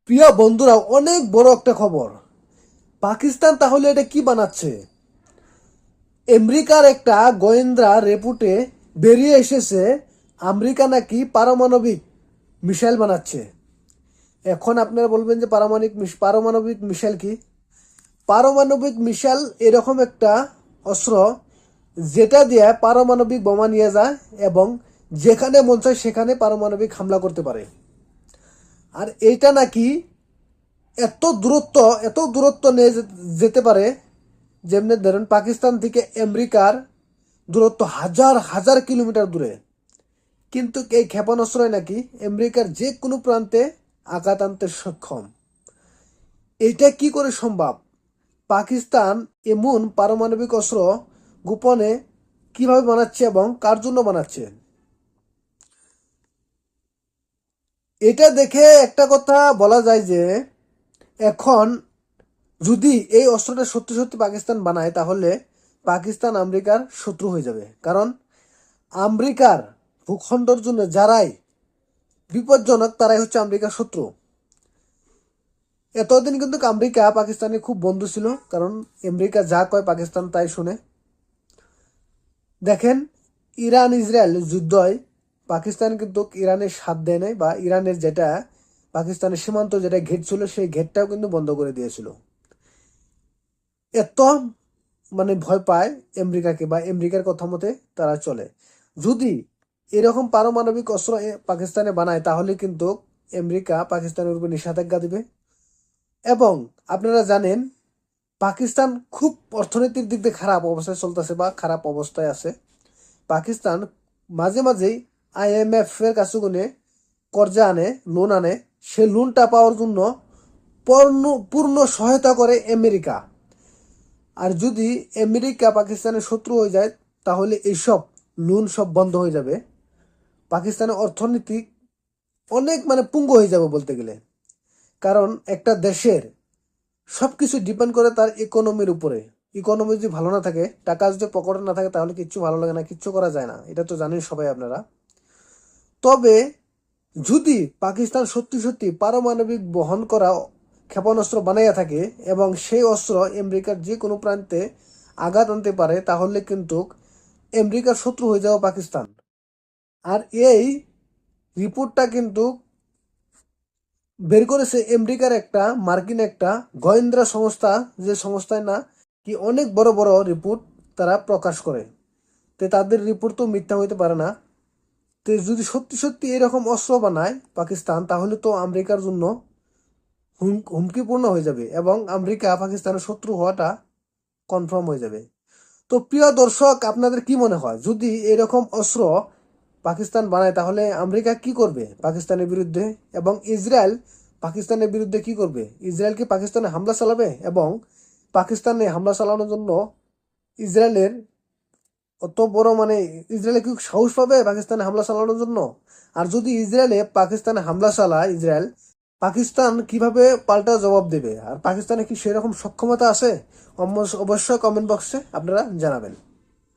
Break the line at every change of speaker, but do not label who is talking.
প্রিয় বন্ধুরা, অনেক বড় একটা খবর। পাকিস্তান তাহলে এটা কি বানাচ্ছে? আমেরিকার একটা গোয়েন্দা রিপোর্টে বেরিয়ে এসেছে আমেরিকা নাকি পারমাণবিক মিসাইল বানাচ্ছে। এখন আপনারা বলবেন যে পারমাণবিক মিসাইল কি? পারমাণবিক মিসাইল এরকম একটা অস্ত্র যেটা দিয়ে পারমাণবিক বোমা নিয়ে যায় এবং যেখানে মন চায় সেখানে পারমাণবিক হামলা করতে পারে। আর এইটা নাকি এত দূরত্ব নিয়ে যেতে পারে, যেমনি ধরেন পাকিস্তান থেকে আমেরিকার দূরত্ব হাজার হাজার কিলোমিটার দূরে। কিন্তু এই ক্ষেপণাস্ত্রই নাকি আমেরিকার যে কোনো প্রান্তে আঘাত আনতে সক্ষম। এটা কি করে সম্ভব? পাকিস্তান এমন পারমাণবিক অস্ত্র গোপনে কিভাবে বানাচ্ছে এবং কার জন্য বানাচ্ছে? এটা দেখে একটা কথা বলা যায় যে এখন যদি এই অস্ত্রটা সত্যি সত্যি পাকিস্তান বানায়, তাহলে পাকিস্তান আমেরিকার শত্রু হয়ে যাবে। কারণ আমেরিকার ভূখণ্ডের জন্য যারাই বিপজ্জনক তারাই হচ্ছে আমেরিকার শত্রু। এতদিন কিন্তু আমেরিকা পাকিস্তানের খুব বন্ধু ছিল, কারণ আমেরিকা যা কয় পাকিস্তান তাই শুনে। দেখেন, ইরান ইসরায়েল যুদ্ধয় পাকিস্তান কিন্তু ইরানের সাথ দেয় নাই, বা ইরানের যেটা পাকিস্তানের সীমান্ত যেটা ঘেট ছিল সেই ঘেটটাও কিন্তু বন্ধ করে দিয়েছিল। এত ভয় পায় আমেরিকাকে, বা আমেরিকার কথা মতে তারা চলে। যদি এরকম পারমাণবিক অস্ত্র পাকিস্তানে বানায়, তাহলে কিন্তু আমেরিকা পাকিস্তানের উপর নিষেধাজ্ঞা দিবে। এবং আপনারা জানেন পাকিস্তান খুব অর্থনৈতিক দিক দিয়ে খারাপ অবস্থায় চলতেছে, বা খারাপ অবস্থায় আছে। পাকিস্তান মাঝে মাঝেই IMF এর কাছে গুনে কর্জা আনে, লোন আনে। সে লোনটা পাওয়ার জন্য পূর্ণ সহায়তা করে আমেরিকা। আর যদি আমেরিকা পাকিস্তানের শত্রু হয়ে যায়, তাহলে এইসব লোন সব বন্ধ হয়ে যাবে। পাকিস্তানের অর্থনীতি অনেক পুঙ্গু হয়ে যাবে বলতে গেলে। কারণ একটা দেশের সবকিছু ডিপেন্ড করে তার ইকোনমির উপরে। ইকোনমি যদি ভালো না থাকে, টাকা যদি পকেটে না থাকে, তাহলে কিচ্ছু ভালো লাগে না, কিচ্ছু করা যায় না। এটা তো জানেন সবাই আপনারা। তবে যদি পাকিস্তান সত্যি সত্যি পারমাণবিক বহন করা ক্ষেপণাস্ত্র বানাইয়া থাকে এবং সেই অস্ত্র আমেরিকার যে কোনো প্রান্তে আঘাত আনতে পারে, তাহলে কিন্তু আমেরিকার শত্রু হয়ে যাবে পাকিস্তান। আর এই রিপোর্টটা কিন্তু বের করেছে আমেরিকার একটা মার্কিন একটা গোয়েন্দা সংস্থা, যে সংস্থায় না কি অনেক বড় বড় রিপোর্ট তারা প্রকাশ করে। তো তাদের রিপোর্ট তো মিথ্যা হইতে পারে না। তো যদি সত্যি সত্যি এরকম অস্ত্র বানায় পাকিস্তান, তাহলে তো আমেরিকার জন্য হুমকিপূর্ণ হয়ে যাবে এবং আমেরিকা পাকিস্তানের শত্রু হওয়াটা কনফার্ম হয়ে যাবে। তো প্রিয় দর্শক, আপনাদের কি মনে হয় যদি এরকম অস্ত্র পাকিস্তান বানায়, তাহলে আমেরিকা কি করবে পাকিস্তানের বিরুদ্ধে? এবং ইসরায়েল পাকিস্তানের বিরুদ্ধে কি করবে? ইসরায়েল কি পাকিস্তানে হামলা চালাবে? এবং পাকিস্তানে হামলা চালানোর জন্য ইসরায়েলের অত বড় ইসরায়েলে কি সাহস পাবে পাকিস্তানে হামলা চালানোর জন্য? আর যদি ইসরায়েলে পাকিস্তানে হামলা চালায় ইসরায়েল, পাকিস্তান কিভাবে পাল্টা জবাব দেবে? আর পাকিস্তানে কি সেরকম সক্ষমতা আছে? অবশ্যই কমেন্ট বক্সে আপনারা জানাবেন।